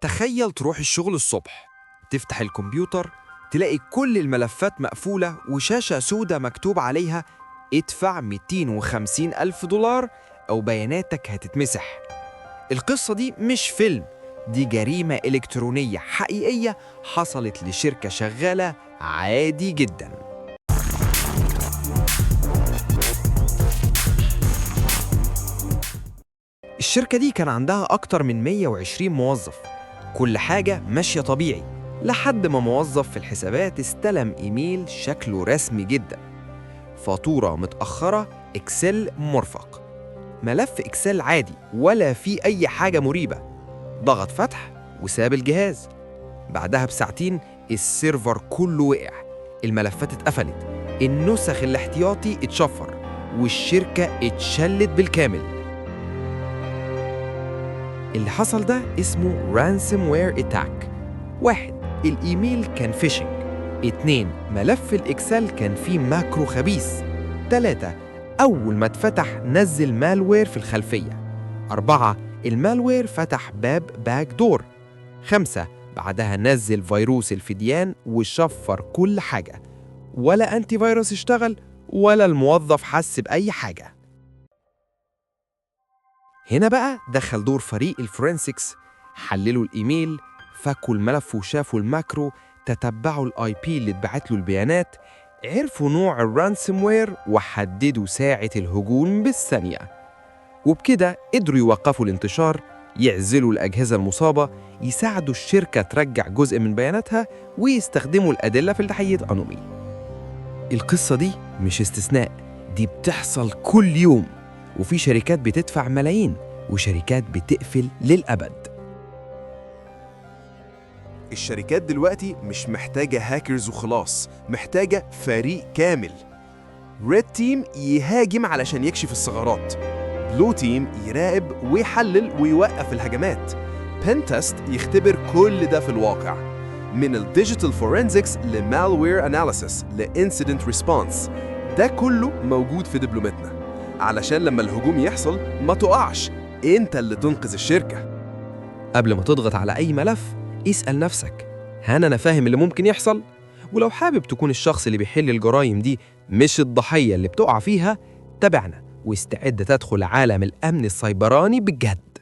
تخيل تروح الشغل الصبح، تفتح الكمبيوتر، تلاقي كل الملفات مقفولة وشاشة سودة مكتوب عليها ادفع 250 ألف دولار أو بياناتك هتتمسح. القصة دي مش فيلم، دي جريمة إلكترونية حقيقية حصلت لشركة شغالة عادي جدا. الشركة دي كان عندها أكتر من 120 موظف، كل حاجة ماشية طبيعي لحد ما موظف في الحسابات استلم إيميل شكله رسمي جدا، فاتورة متأخرة، إكسل مرفق، ملف إكسل عادي ولا فيه أي حاجة مريبة. ضغط فتح وساب الجهاز. بعدها بساعتين السيرفر كله وقع، الملفات اتقفلت، النسخ الاحتياطي اتشفر، والشركة اتشلت بالكامل. اللي حصل ده اسمه ransomware attack. 1. الإيميل كان فيشنج. 2. ملف الإكسل كان فيه ماكرو خبيث. 3. أول ما اتفتح نزل مالوير في الخلفية. 4. المالوير فتح باب باك دور. 5. بعدها نزل فيروس الفديان وشفر كل حاجة، ولا أنتي فيروس اشتغل ولا الموظف حس بأي حاجة. هنا بقى دخل دور فريق الفورنسيكس، حللوا الإيميل، فكوا الملف وشافوا الماكرو، تتبعوا الاي بي اللي اتبعت له البيانات، عرفوا نوع الرانسوم وحددوا ساعة الهجوم بالثانية. وبكده قدروا يوقفوا الانتشار، يعزلوا الأجهزة المصابة، يساعدوا الشركة ترجع جزء من بياناتها، ويستخدموا الأدلة في التحقيق القانوني. القصة دي مش استثناء، دي بتحصل كل يوم، وفي شركات بتدفع ملايين وشركات بتقفل للأبد. الشركات دلوقتي مش محتاجة هاكرز وخلاص، محتاجة فريق كامل. ريد تيم يهاجم علشان يكشف الثغرات، بلو تيم يراقب ويحلل ويوقف الهجمات، بنتست يختبر كل ده في الواقع. من الديجيتال فورنزكس لمالوير اناليسيس لانسيدنت ريسبونس، ده كله موجود في دبلومتنا علشان لما الهجوم يحصل ما تقعش، انت اللي تنقذ الشركة. قبل ما تضغط على أي ملف اسأل نفسك، هل أنا فاهم اللي ممكن يحصل؟ ولو حابب تكون الشخص اللي بيحل الجرائم دي مش الضحية اللي بتقع فيها، تابعنا واستعد تدخل عالم الأمن السيبراني بجد.